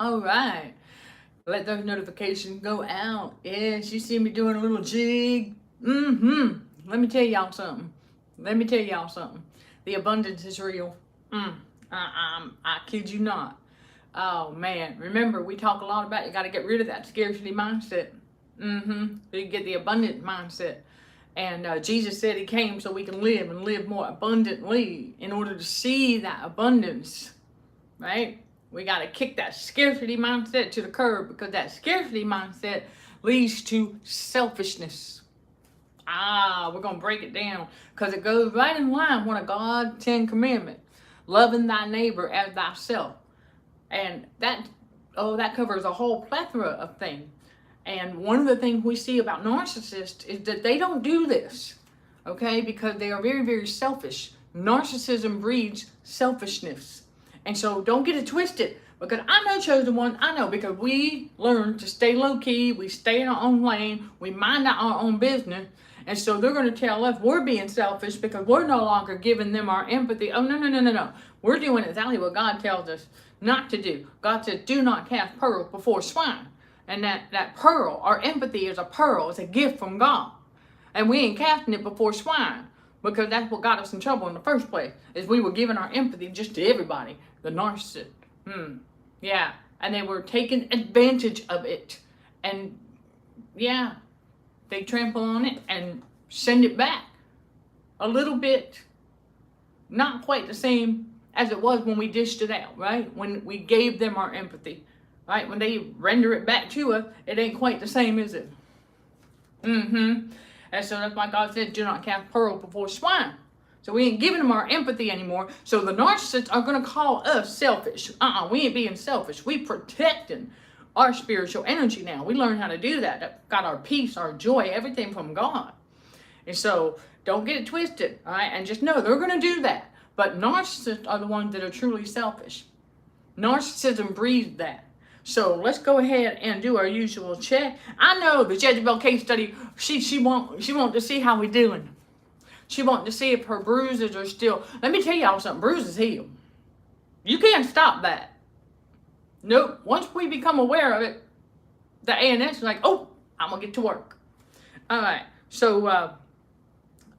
All right. Let those notifications go out. Yes, you see me doing a little jig. Let me tell y'all something. The abundance is real. I kid you not. Oh man, remember we talk a lot about you got to get rid of that scarcity mindset. So you get the abundant mindset. And Jesus said he came so we can live and live more abundantly. In order to see that abundance, right? We got to kick that scarcity mindset to the curb, because that scarcity mindset leads to selfishness. We're going to break it down because it goes right in line with God's 10 commandments. Loving thy neighbor as thyself. And that covers a whole plethora of things. And one of the things we see about narcissists is that they don't do this, okay? Because they are very, very selfish. Narcissism breeds selfishness. And so don't get it twisted, because I know, chosen one, I know, because we learn to stay low key, we stay in our own lane, we mind our own business. And so they're going to tell us we're being selfish because we're no longer giving them our empathy. Oh, no. We're doing exactly what God tells us not to do. God says, do not cast pearls before swine. And that pearl, our empathy is a pearl. It's a gift from God. And we ain't casting it before swine, because that's what got us in trouble in the first place, is we were giving our empathy just to everybody. The narcissist. Yeah. And they were taking advantage of it. And yeah, they trample on it and send it back a little bit. Not quite the same as it was when we dished it out, right? When we gave them our empathy, right? When they render it back to us, it ain't quite the same, is it? And so that's why God said, do not cast pearls before swine. So we ain't giving them our empathy anymore. So the narcissists are going to call us selfish. We ain't being selfish. We protecting our spiritual energy now. We learn how to do that. That got our peace, our joy, everything from God. And so don't get it twisted, all right? And just know they're going to do that. But narcissists are the ones that are truly selfish. Narcissism breeds that. So let's go ahead and do our usual check. I know the Jezebel case study, she want to see how we doing. She wanted to see if her bruises are still. Let me tell y'all something. Bruises heal. You can't stop that. Nope. Once we become aware of it, the ANS is like, oh, I'm going to get to work. All right. So,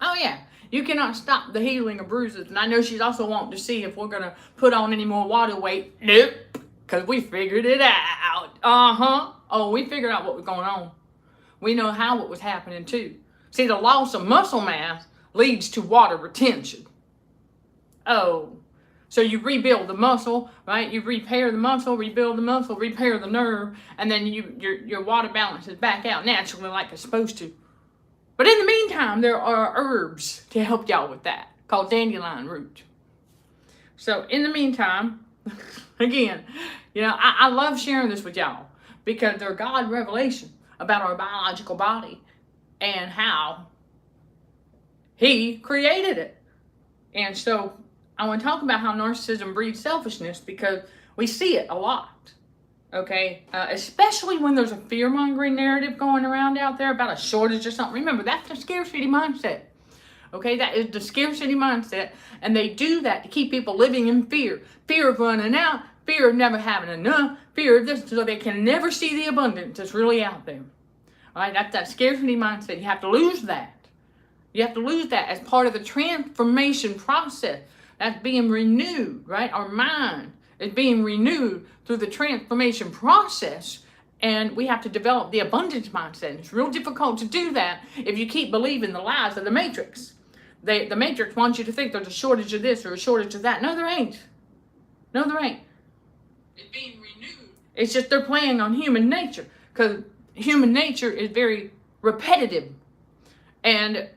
oh yeah, you cannot stop the healing of bruises. And I know she's also wanting to see if we're going to put on any more water weight. Nope. Because we figured it out. Oh, we figured out what was going on. We know how it was happening too. See, the loss of muscle mass leads to water retention. Oh, so you rebuild the muscle, right? You repair the muscle, rebuild the muscle, repair the nerve, and then your water balance is back out naturally like it's supposed to. But in the meantime, there are herbs to help y'all with that, called dandelion root. So in the meantime, again, I love sharing this with y'all because they're God revelation about our biological body and how He created it. And so I want to talk about how narcissism breeds selfishness, because we see it a lot, okay? Especially when there's a fear-mongering narrative going around out there about a shortage or something. Remember, that's the scarcity mindset, okay? That is the scarcity mindset, and they do that to keep people living in fear. Fear of running out, fear of never having enough, fear of this, so they can never see the abundance that's really out there. All right, that's that scarcity mindset. You have to lose that. You have to lose that as part of the transformation process. That's being renewed, right? Our mind is being renewed through the transformation process, and we have to develop the abundance mindset. And it's real difficult to do that if you keep believing the lies of the Matrix. The Matrix wants you to think there's a shortage of this or a shortage of that. No, there ain't. No, there ain't. It's being renewed. It's just they're playing on human nature, because human nature is very repetitive, and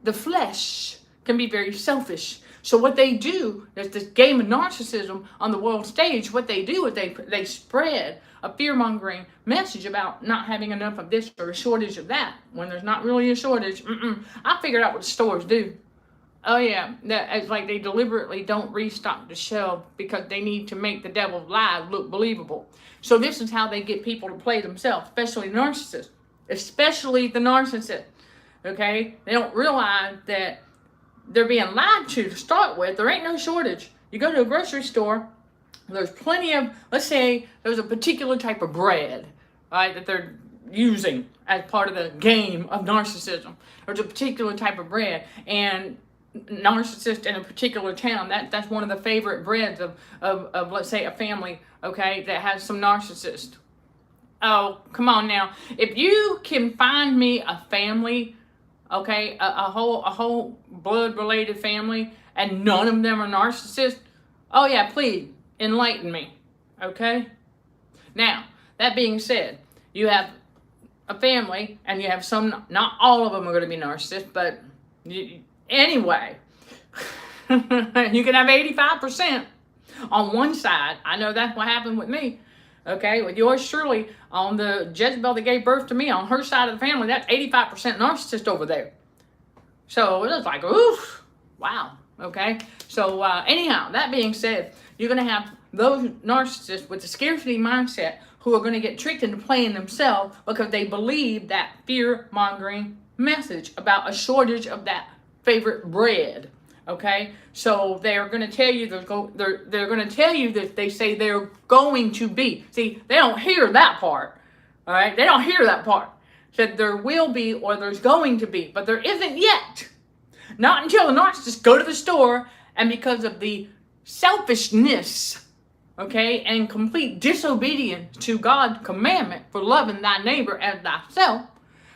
the flesh can be very selfish. So what they do, there's this game of narcissism on the world stage. What they do is they spread a fear-mongering message about not having enough of this or a shortage of that, when there's not really a shortage. I figured out what the stores do. Oh yeah, it's like they deliberately don't restock the shelf because they need to make the devil's lies look believable. So this is how they get people to play themselves, especially narcissists. Especially the narcissist. Okay? They don't realize that they're being lied to start with. There ain't no shortage. You go to a grocery store, there's plenty of, let's say there's a particular type of bread, right, that they're using as part of the game of narcissism. There's a particular type of bread, and narcissist in a particular town, that's one of the favorite breads of let's say a family, okay, that has some narcissists. Oh, come on now. If you can find me a family, okay, a whole blood related family, and none of them are narcissists, oh yeah, please enlighten me, okay? Now, that being said, you have a family, and you have some, not all of them are going to be narcissists, but anyway, you can have 85% on one side. I know that's what happened with me, okay? With yours truly, on the Jezebel that gave birth to me, on her side of the family, that's 85% narcissist over there. So it was like, oof, wow, okay? So anyhow, that being said, you're going to have those narcissists with the scarcity mindset who are going to get tricked into playing themselves because they believe that fear-mongering message about a shortage of that favorite bread, okay? So they're going to tell you they're going to tell you that they say they're going to be. See, they don't hear that part, all right? They don't hear that part. That there will be or there's going to be, but there isn't yet. Not until the narcissists go to the store, and because of the selfishness, okay, and complete disobedience to God's commandment for loving thy neighbor as thyself,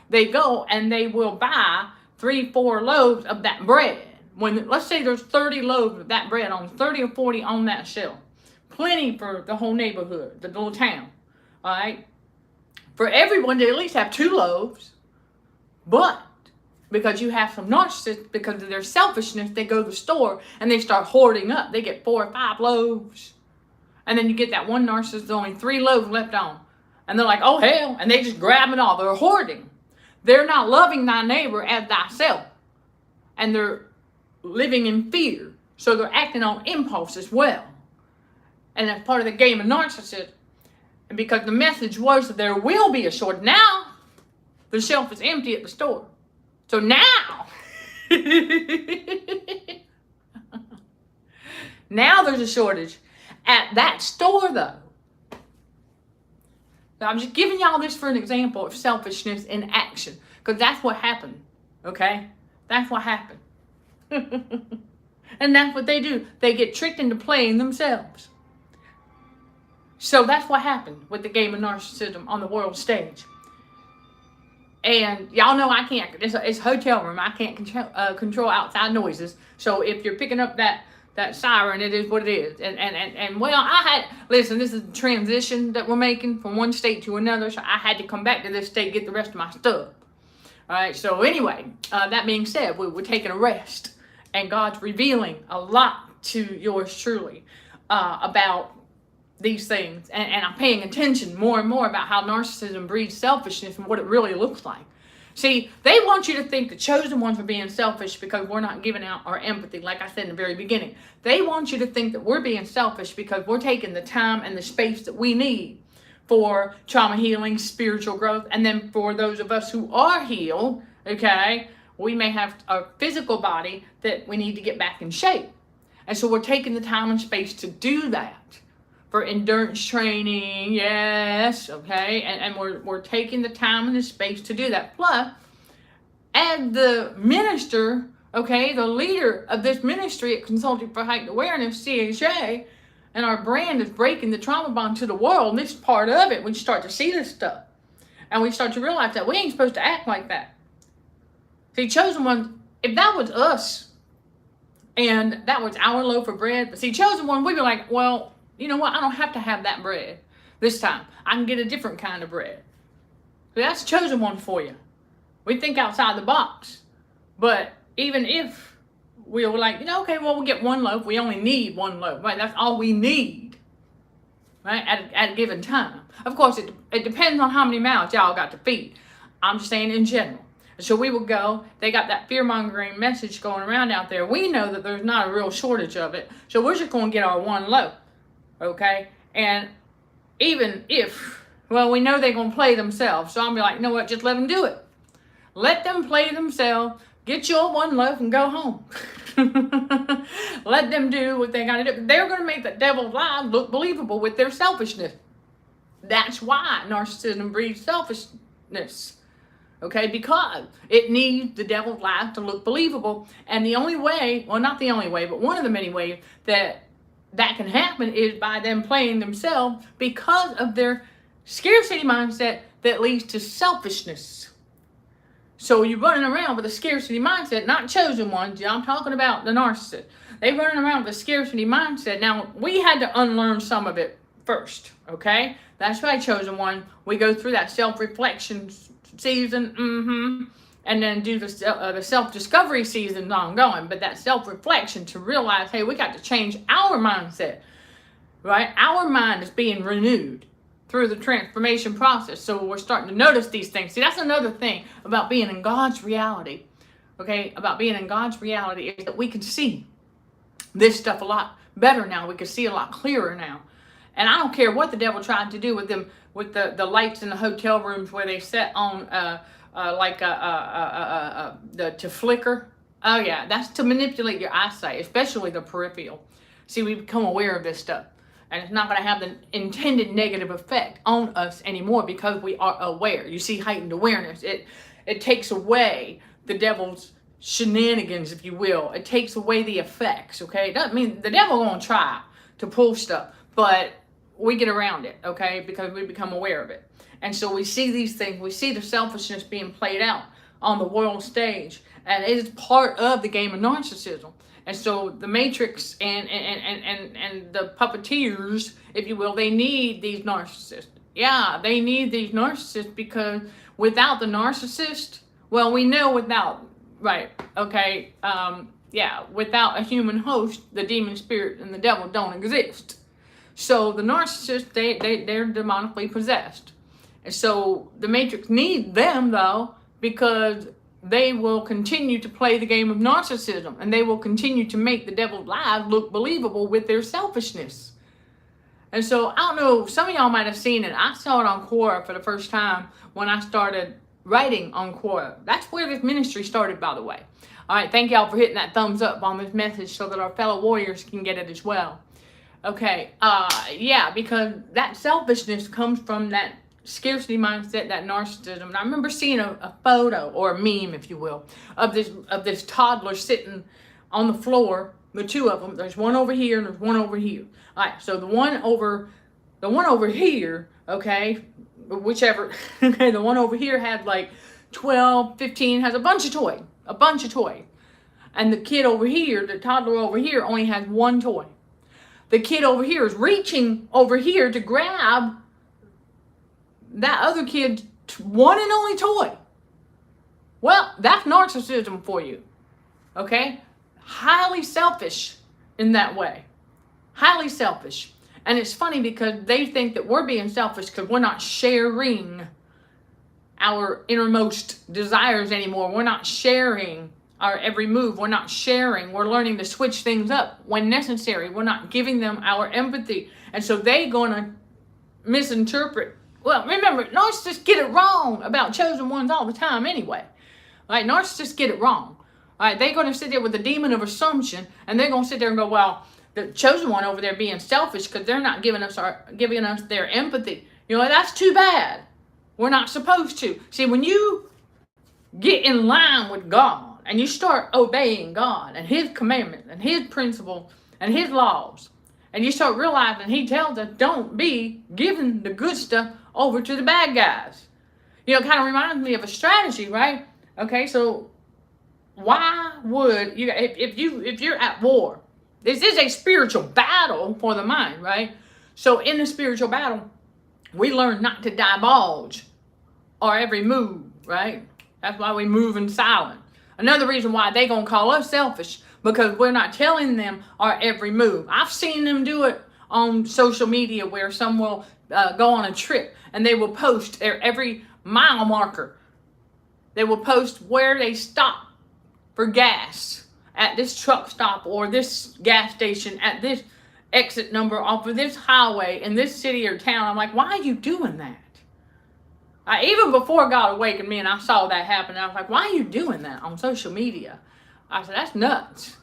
they go and they will buy 3-4 loaves of that bread. When, let's say there's 30 loaves of that bread on 30 or 40 on that shelf. Plenty for the whole neighborhood, the little town, all right? For everyone to at least have 2 loaves, but because you have some narcissists, because of their selfishness, they go to the store and they start hoarding up. They get 4 or 5 loaves. And then you get that one narcissist with only 3 loaves left on. And they're like, oh hell, and they just grab it all. They're hoarding. They're not loving thy neighbor as thyself. And they're living in fear. So they're acting on impulse as well. And that's part of the game of narcissism. And because the message was that there will be a shortage. Now, the shelf is empty at the store. So now, now there's a shortage at that store though. So I'm just giving y'all this for an example of selfishness in action. Because that's what happened, okay? That's what happened. And that's what they do. They get tricked into playing themselves. So that's what happened with the game of narcissism on the world stage. And y'all know I can't, it's a hotel room, I can't control outside noises. So if you're picking up that siren, it is what it is. And well, listen, this is the transition that we're making from one state to another. So I had to come back to this state, get the rest of my stuff. All right, so anyway, that being said, we're taking a rest. And God's revealing a lot to yours truly about these things, and I'm paying attention more and more about how narcissism breeds selfishness and what it really looks like. See, they want you to think the chosen ones are being selfish because we're not giving out our empathy, like I said in the very beginning. They want you to think that we're being selfish because we're taking the time and the space that we need for trauma healing, spiritual growth, and then for those of us who are healed, okay, we may have a physical body that we need to get back in shape. And so we're taking the time and space to do that. For endurance training, yes, okay, and we're taking the time and the space to do that. Plus, as the minister, okay, the leader of this ministry at Consulting for Heightened Awareness, CHA, and our brand is breaking the trauma bond to the world, and this is part of it. We start to see this stuff, and we start to realize that we ain't supposed to act like that. See, chosen one, if that was us, and that was our loaf of bread, but see, chosen one, we'd be like, well, you know what? I don't have to have that bread this time. I can get a different kind of bread. So that's chosen one for you. We think outside the box. But even if we were like, okay, well, we'll get 1 loaf. We only need 1 loaf. Right? That's all we need. Right? At a given time. Of course, it depends on how many mouths y'all got to feed. I'm just saying in general. So we will go. They got that fear-mongering message going around out there. We know that there's not a real shortage of it. So we're just going to get our 1 loaf. Okay, and even if, well, we know they're going to play themselves, so I'll be like, you know what, just let them do it. Let them play themselves, Get your one loaf and go home. Let them do what they got to do. They're going to make the devil's lies look believable with their selfishness. That's why narcissism breeds selfishness. Okay, because it needs the devil's lies to look believable. And the only way, well, not the only way, but one of the many ways that can happen is by them playing themselves because of their scarcity mindset that leads to selfishness. So you're running around with a scarcity mindset, not chosen ones. I'm talking about the narcissist. They're running around with a scarcity mindset. Now, we had to unlearn some of it first, okay? That's why chosen one. We go through that self-reflection season, and then do the self-discovery season ongoing. But that self-reflection to realize, hey, we got to change our mindset, right? Our mind is being renewed through the transformation process. So we're starting to notice these things. See, that's another thing about being in God's reality, okay? About being in God's reality is that we can see this stuff a lot better now. We can see a lot clearer now. And I don't care what the devil tried to do with them, with the lights in the hotel rooms where they set on to flicker. Oh yeah, that's to manipulate your eyesight, especially the peripheral. See, we become aware of this stuff. And it's not going to have the intended negative effect on us anymore because we are aware. You see, heightened awareness. It takes away the devil's shenanigans, if you will. It takes away the effects, okay? It doesn't mean the devil going to try to pull stuff, but we get around it, okay? Because we become aware of it. And so we see these things. We see the selfishness being played out on the world stage. And it is part of the game of narcissism. And so the Matrix and the puppeteers, if you will, they need these narcissists. Yeah, they need these narcissists because without the narcissist, well, we know without, right, okay, without a human host, the demon spirit and the devil don't exist. So the narcissists, they're demonically possessed. And so the Matrix needs them, though, because they will continue to play the game of narcissism, and they will continue to make the devil's lies look believable with their selfishness. And so, I don't know, some of y'all might have seen it. I saw it on Quora for the first time when I started writing on Quora. That's where this ministry started, by the way. All right, thank y'all for hitting that thumbs up on this message so that our fellow warriors can get it as well. Okay, because that selfishness comes from that scarcity mindset, that narcissism. And I remember seeing a photo, or a meme, if you will, of this toddler sitting on the floor. The two of them. There's one over here and there's one over here. All right. So the one over here, okay, whichever. Okay, the one over here had like 12, 15, has a bunch of toys, and the kid over here, the toddler over here, only has one toy. The kid over here is reaching over here to grab that other kid's one and only toy. Well, that's narcissism for you. Okay? Highly selfish in that way. Highly selfish. And it's funny because they think that we're being selfish because we're not sharing our innermost desires anymore. We're not sharing our every move. We're not sharing. We're learning to switch things up when necessary. We're not giving them our empathy. And so they're going to misinterpret. Well, remember, narcissists get it wrong about chosen ones all the time anyway. Right? Narcissists get it wrong. All right? They're going to sit there with the demon of assumption, and they're going to sit there and go, well, the chosen one over there being selfish because they're not giving us their empathy. You know, that's too bad. We're not supposed to. See, when you get in line with God and you start obeying God and His commandments and His principles and His laws, and you start realizing He tells us don't be giving the good stuff over to the bad guys. You know, it kind of reminds me of a strategy, right? Okay, so why would you, if you're at war, this is a spiritual battle for the mind, right? So in the spiritual battle, we learn not to divulge our every move, right? That's why we move in silence. Another reason why they gonna call us selfish, because we're not telling them our every move. I've seen them do it on social media where some will go on a trip and they will post their every mile marker. They will post where they stop for gas at this truck stop or this gas station at this exit number off of this highway in this city or town. I'm like, why are you doing that? Even before God awakened me and I saw that happen, I was like, why are you doing that on social media? I said, that's nuts.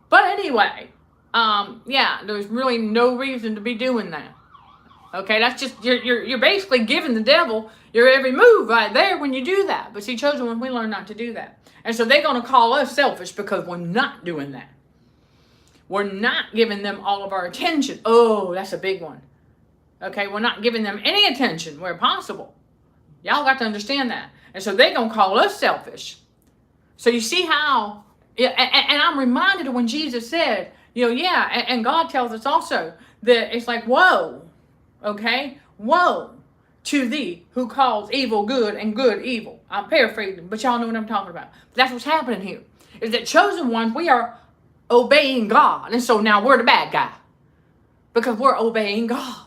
But anyway, yeah, there's really no reason to be doing that. Okay, that's just, you're basically giving the devil your every move right there when you do that. But see, chosen ones, we learn not to do that. And so they're going to call us selfish because we're not doing that. We're not giving them all of our attention. Oh, that's a big one. Okay, we're not giving them any attention where possible. Y'all got to understand that. And so they're going to call us selfish. So you see how, and I'm reminded of when Jesus said, and God tells us also that it's like, woe, okay? Woe to thee who calls evil good and good evil. I'm paraphrasing, but y'all know what I'm talking about. That's what's happening here. Is that chosen ones, we are obeying God. And so now we're the bad guy. Because we're obeying God.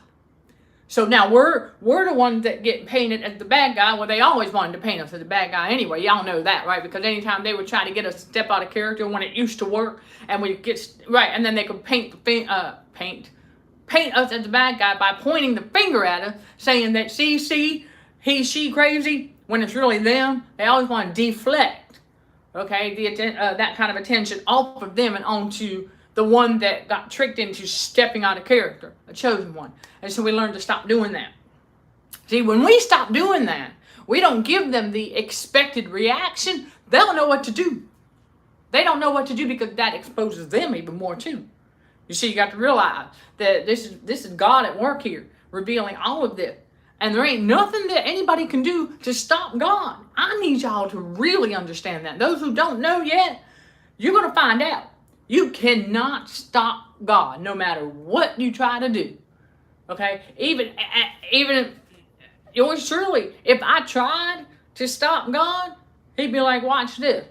So now we're the ones that get painted as the bad guy. Well, they always wanted to paint us as the bad guy anyway. Y'all know that, right? Because anytime they would try to get us to step out of character when it used to work, and we get right, and then they could paint us as the bad guy by pointing the finger at us, saying that see, he, she crazy, when it's really them. They always want to deflect, okay, that kind of attention off of them and onto the one that got tricked into stepping out of character, a chosen one. And so we learn to stop doing that. See, when we stop doing that, we don't give them the expected reaction, they don't know what to do. They don't know what to do because that exposes them even more too. You see, you got to realize that this is God at work here, revealing all of this. And there ain't nothing that anybody can do to stop God. I need y'all to really understand that. Those who don't know yet, you're going to find out. You cannot stop God no matter what you try to do. Okay? Even yours truly, if I tried to stop God, he'd be like, watch this.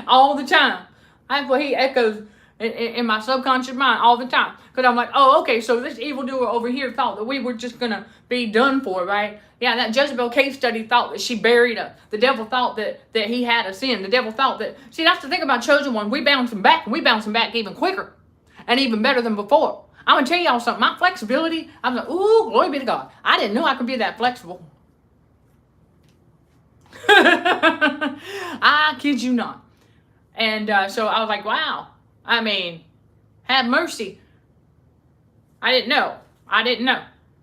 All the time. That's what he echoes in my subconscious mind all the time. Because I'm like, oh, okay, so this evildoer over here thought that we were just going to be done for, right? Yeah, that Jezebel case study thought that she buried us. The devil thought that he had us in. The devil thought that... See, that's the thing about chosen one. We bounce them back, and we bounce them back even quicker and even better than before. I'm going to tell y'all something. My flexibility, I'm like, ooh, glory be to God. I didn't know I could be that flexible. I kid you not. And so I was like, wow. I mean, have mercy. I didn't know.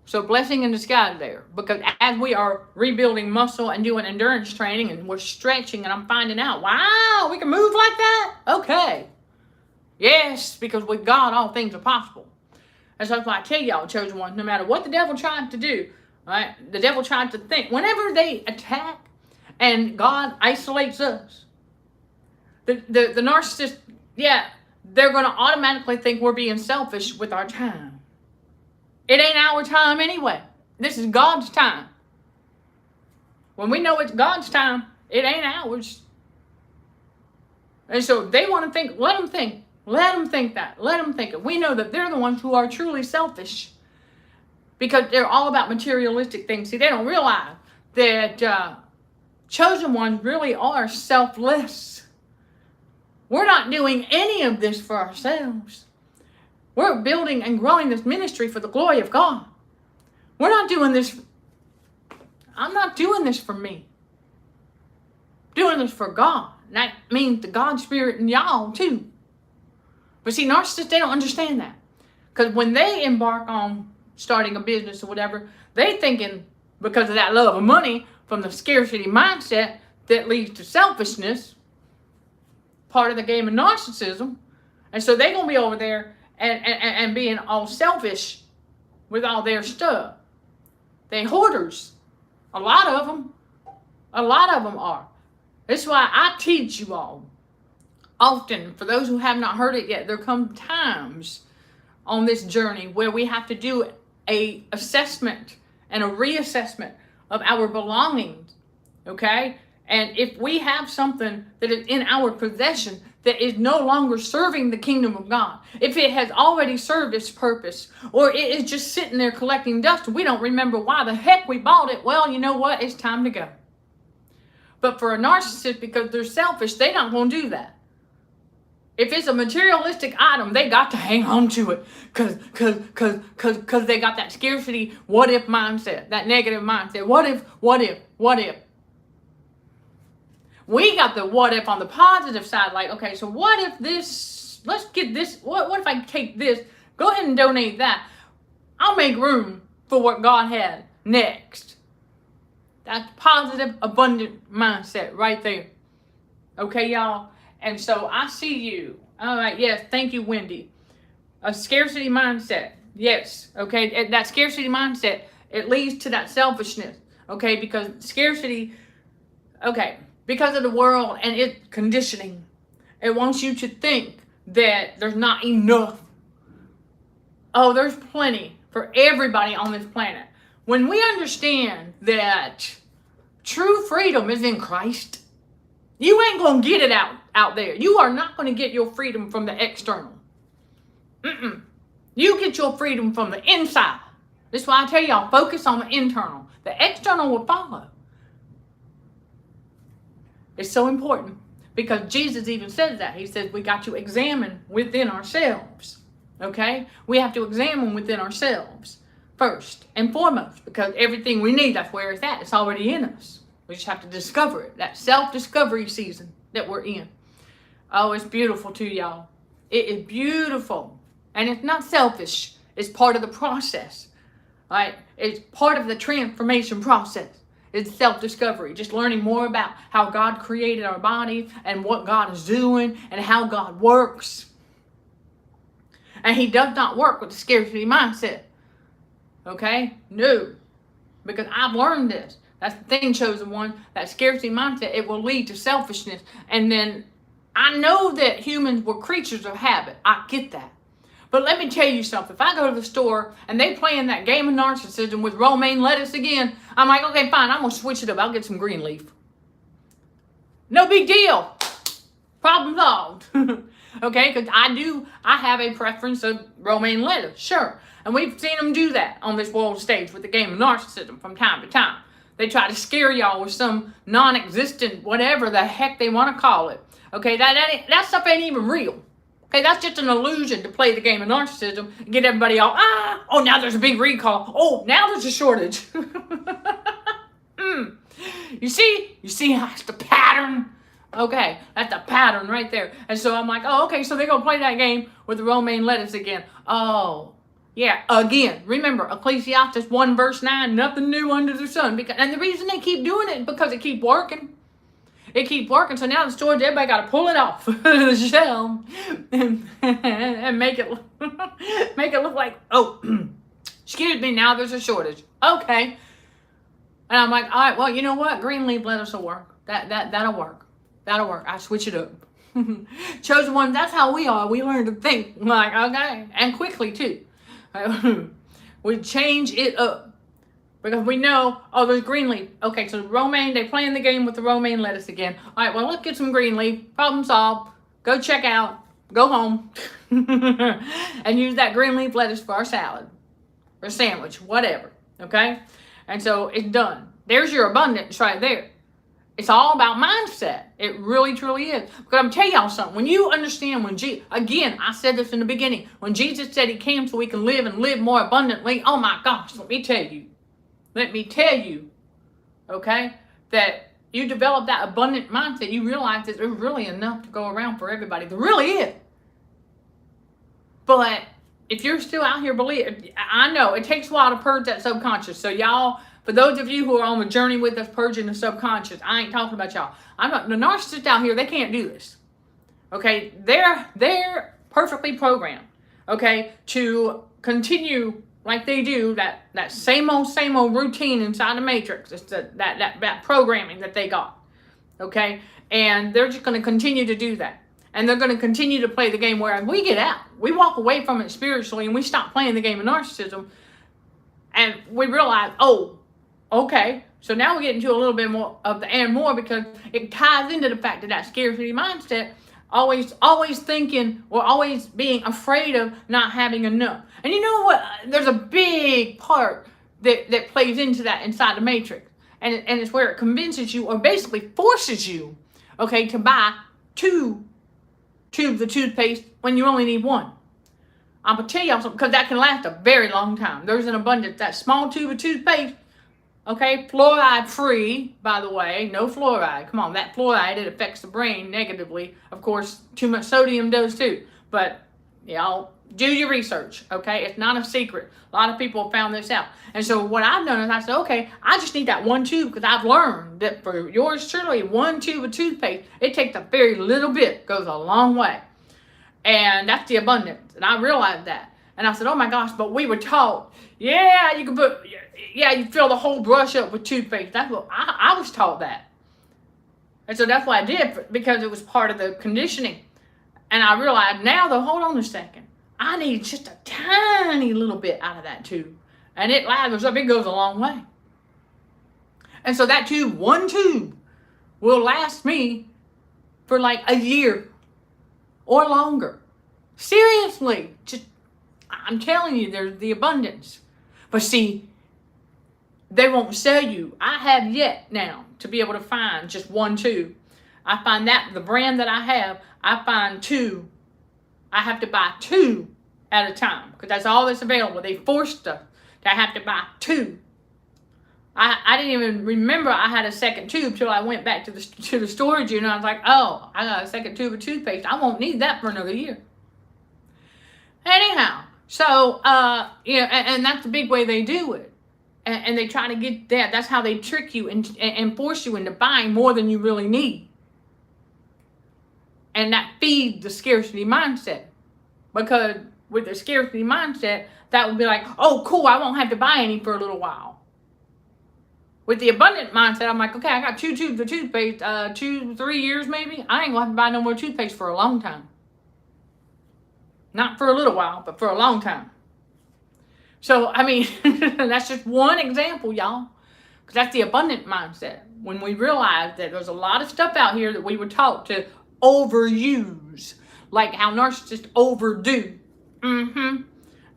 So blessing in disguise there. Because as we are rebuilding muscle and doing endurance training and we're stretching and I'm finding out, wow, we can move like that? Okay. Yes, because with God, all things are possible. And so that's why I tell y'all, chosen ones, no matter what the devil tried to do, right? The devil tried to think. Whenever they attack and God isolates us, the narcissist, yeah, they're going to automatically think we're being selfish with our time. It ain't our time anyway. This is God's time. When we know it's God's time, it ain't ours. And so they want to think, let them think. Let them think that. Let them think it. We know that they're the ones who are truly selfish. Because they're all about materialistic things. See, they don't realize that chosen ones really are selfless. We're not doing any of this for ourselves. We're building and growing this ministry for the glory of God. We're not doing this. I'm not doing this for me. I'm doing this for God. And that means the God Spirit in y'all too. But see, narcissists, they don't understand that. Because when they embark on starting a business or whatever, they thinking because of that love of money from the scarcity mindset that leads to selfishness, part of the game of narcissism. And so they're going to be over there and being all selfish with all their stuff. They hoarders. A lot of them are. That's why I teach you all often. For those who have not heard it yet, there come times on this journey where we have to do a assessment and a reassessment of our belongings. Okay? And if we have something that is in our possession that is no longer serving the kingdom of God, if it has already served its purpose, or it is just sitting there collecting dust, we don't remember why the heck we bought it, well, you know what? It's time to go. But for a narcissist, because they're selfish, they're not going to do that. If it's a materialistic item, they got to hang on to it because they got that scarcity, what if mindset, that negative mindset. What if, what if, what if? We got the what if on the positive side, like, okay, so what if this, let's get this, what if I take this, go ahead and donate that. I'll make room for what God had next. That's positive, abundant mindset right there. Okay, y'all? And so I see you. All right, yes, thank you, Wendy. A scarcity mindset. Yes, okay, that scarcity mindset, it leads to that selfishness. Okay, because scarcity, okay, because of the world and its conditioning, it wants you to think that there's not enough. Oh, there's plenty for everybody on this planet. When we understand that true freedom is in Christ, you ain't going to get it out there. You are not going to get your freedom from the external. You get your freedom from the inside. That's why I tell y'all, focus on the internal. The external will follow. It's so important because Jesus even says that. He says we got to examine within ourselves. Okay? We have to examine within ourselves first and foremost because everything we need, that's where it's at. It's already in us. We just have to discover it. That self-discovery season that we're in. Oh, it's beautiful too, y'all. It is beautiful. And it's not selfish. It's part of the process. Right? It's part of the transformation process. It's self-discovery. Just learning more about how God created our body and what God is doing and how God works. And he does not work with the scarcity mindset. Okay? No. Because I've learned this. That's the thing, chosen one. That scarcity mindset, it will lead to selfishness. And then I know that humans were creatures of habit. I get that. But let me tell you something. If I go to the store and they playing that game of narcissism with romaine lettuce again, I'm like, okay, fine. I'm going to switch it up. I'll get some green leaf. No big deal. Problem solved. Okay, because I have a preference of romaine lettuce. Sure. And we've seen them do that on this world stage with the game of narcissism from time to time. They try to scare y'all with some non-existent, whatever the heck they want to call it. Okay, that stuff ain't even real. Okay, that's just an illusion to play the game of narcissism and get everybody all, oh, now there's a big recall. Oh, now there's a shortage. You see how it's the pattern? Okay, that's the pattern right there. And so I'm like, oh, okay, so they're going to play that game with the romaine lettuce again. Oh, yeah, again, remember, Ecclesiastes 1 verse 9, nothing new under the sun. And the reason they keep doing it is because it keeps working. It keeps working. So now the stores, everybody got to pull it off the shelf and make it look like, oh, excuse me, now there's a shortage. Okay. And I'm like, all right, well, you know what? Green leaf lettuce will work. That'll work. That'll work. I switch it up. Chosen one, that's how we are. We learn to think like, okay, and quickly too. We change it up. Because we know, oh, there's green leaf. Okay, so romaine, they playing the game with the romaine lettuce again. All right, well, let's get some green leaf. Problem solved. Go check out. Go home. And use that green leaf lettuce for our salad. Or sandwich. Whatever. Okay? And so it's done. There's your abundance right there. It's all about mindset. It really, truly is. But I'm telling y'all something. When you understand when again, I said this in the beginning. When Jesus said he came so we can live and live more abundantly. Oh my gosh, let me tell you, okay, that you develop that abundant mindset. You realize that there's really enough to go around for everybody. There really is. But if you're still out here believing, I know it takes a while to purge that subconscious. So y'all, for those of you who are on the journey with us purging the subconscious, I ain't talking about y'all. I'm not, the narcissists out here, they can't do this. Okay, they're perfectly programmed, okay, to continue like they do that same old routine inside the matrix. It's that programming that they got, okay, and they're just going to continue to do that, and they're going to continue to play the game. Whereas we get out, we walk away from it spiritually, and we stop playing the game of narcissism, and we realize, oh, okay, so now we get into a little bit more of the and more because it ties into the fact that scarcity mindset. Always thinking or always being afraid of not having enough. And you know what? There's a big part that plays into that inside the matrix. And it's where it convinces you or basically forces you, okay, to buy too tubes of toothpaste when you only need one. I'm going to tell y'all something, because that can last a very long time. There's an abundance. That small tube of toothpaste, okay, fluoride free, by the way, no fluoride. Come on, that fluoride, it affects the brain negatively. Of course, too much sodium does too. But y'all, do your research, okay? It's not a secret. A lot of people have found this out. And so what I've done is I said, okay, I just need that one tube, because I've learned that for yours truly, one tube of toothpaste, it takes a very little bit, goes a long way. And that's the abundance. And I realized that. And I said, oh my gosh, but we were taught, yeah, you can put, yeah, you fill the whole brush up with toothpaste. That's what I was taught that. And so that's what I did, because it was part of the conditioning. And I realized now, though, hold on a second. I need just a tiny little bit out of that tube. And it lathers up, it goes a long way. And so that tube, one tube, will last me for like a year or longer. Seriously, just, I'm telling you, there's the abundance. But see, they won't sell you. I have yet now to be able to find just one tube. I find that the brand that I have, I find two. I have to buy two at a time, because that's all that's available. They forced us to have to buy two. I didn't even remember I had a second tube till I went back to the storage unit. I was like, oh, I got a second tube of toothpaste. I won't need that for another year. Anyhow, so, and that's the big way they do it. And they try to get that. That's how they trick you and force you into buying more than you really need. And that feeds the scarcity mindset. Because with the scarcity mindset, that would be like, oh, cool, I won't have to buy any for a little while. With the abundant mindset, I'm like, okay, I got 2 tubes of toothpaste, 2-3 years maybe. I ain't going to have to buy no more toothpaste for a long time. Not for a little while, but for a long time. So, I mean, that's just one example, y'all. Because that's the abundant mindset. When we realize that there's a lot of stuff out here that we were taught to overuse. Like how narcissists overdo.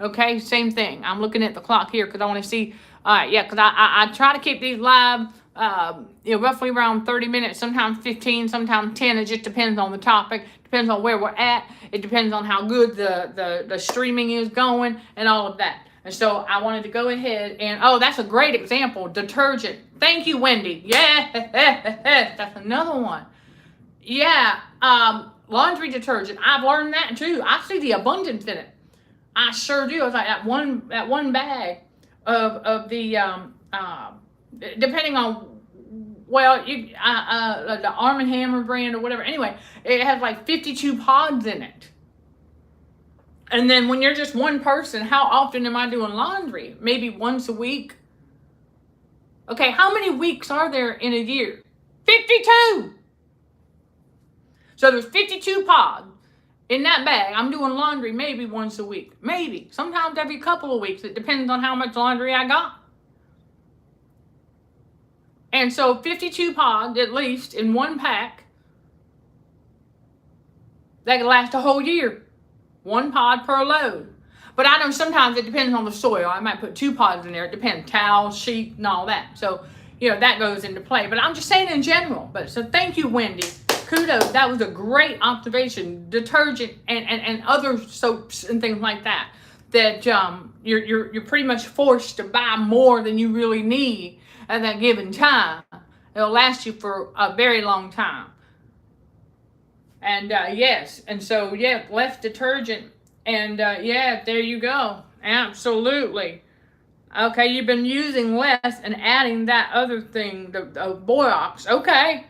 Okay, same thing. I'm looking at the clock here because I want to see. Yeah, because I try to keep these live, roughly around 30 minutes, sometimes 15, sometimes 10. It just depends on the topic. Depends on where we're at. It depends on how good the streaming is going and all of that. And so I wanted to go ahead and, oh, that's a great example. Detergent. Thank you, Wendy. Yeah, that's another one. Yeah, laundry detergent. I've learned that too. I see the abundance in it. I sure do. It's like that one bag of the depending on, well, the Arm & Hammer brand or whatever. Anyway, it has like 52 pods in it. And then when you're just one person, how often am I doing laundry? Maybe once a week. Okay, how many weeks are there in a year? 52. So there's 52 pods in that bag. I'm doing laundry maybe once a week. Maybe. Sometimes every couple of weeks. It depends on how much laundry I got. And so 52 pods at least in one pack. That can last a whole year. 1 pod per load. But I know sometimes it depends on the soil. I might put 2 pods in there. It depends. Towel, sheet, and all that. So, that goes into play. But I'm just saying in general. But so thank you, Wendy. Kudos. That was a great observation. Detergent and other soaps and things like that. That you're pretty much forced to buy more than you really need at that given time. It'll last you for a very long time. And yes, and so yeah, less detergent, and yeah, there you go. Absolutely. Okay, you've been using less and adding that other thing, the borax. Okay.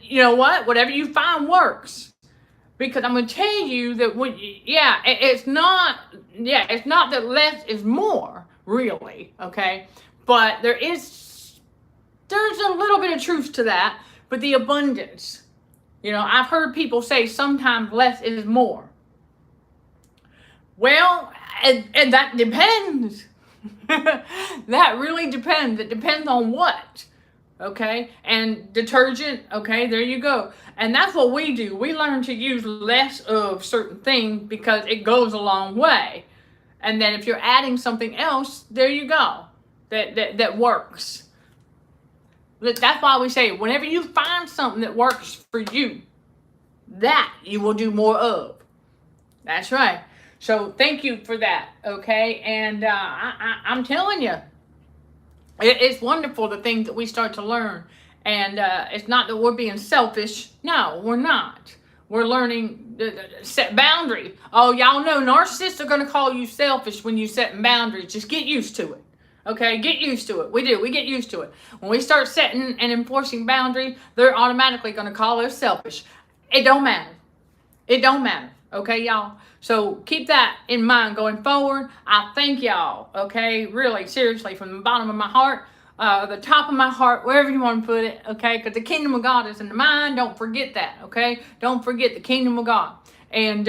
You know what? Whatever you find works. Because I'm going to tell you that it's not that less is more, really. Okay, but there's a little bit of truth to that. But the abundance. I've heard people say sometimes less is more. Well, and that depends. That really depends. It depends on what. Okay? And detergent, okay, there you go. And that's what we do. We learn to use less of certain things because it goes a long way. And then if you're adding something else, there you go. That works. That's why we say, whenever you find something that works for you, that you will do more of. That's right. So thank you for that, okay? And I'm telling you, it's wonderful the things that we start to learn. And it's not that we're being selfish. No, we're not. We're learning to set boundaries. Oh, y'all know narcissists are going to call you selfish when you set boundaries. Just get used to it. Okay, get used to it. We do. We get used to it. When we start setting and enforcing boundaries, they're automatically going to call us selfish. It don't matter. It don't matter. Okay, y'all? So keep that in mind going forward. I thank y'all, okay? Really, seriously, from the bottom of my heart, the top of my heart, wherever you want to put it, okay? Because the kingdom of God is in the mind. Don't forget that, okay? Don't forget the kingdom of God. And,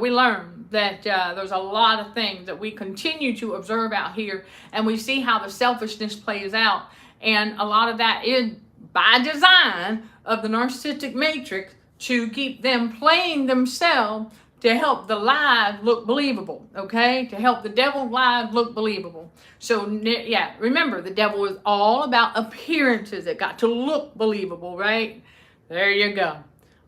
we learn that there's a lot of things that we continue to observe out here, and we see how the selfishness plays out. And a lot of that is by design of the narcissistic matrix to keep them playing themselves to help the lies look believable, okay? To help the devil's lies look believable. So, yeah, remember, the devil is all about appearances. It got to look believable, right? There you go.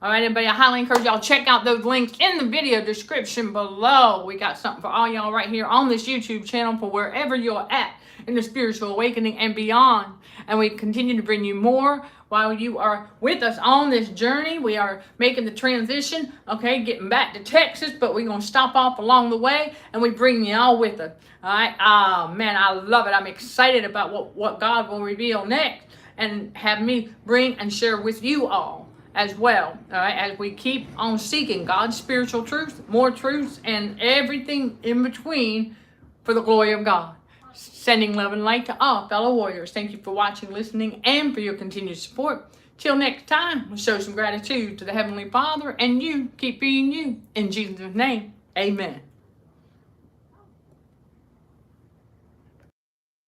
All right, everybody, I highly encourage y'all check out those links in the video description below. We got something for all y'all right here on this YouTube channel for wherever you're at in the spiritual awakening and beyond. And we continue to bring you more while you are with us on this journey. We are making the transition, okay, getting back to Texas, but we're going to stop off along the way, and we bring you all with us. All right, man, I love it. I'm excited about what God will reveal next and have me bring and share with you all as well, all right, as we keep on seeking God's spiritual truth, more truths, and everything in between for the glory of God. Sending love and light to all fellow warriors. Thank you for watching, listening, and for your continued support. Till next time, we'll show some gratitude to the Heavenly Father, and you keep being you. In Jesus' name, amen.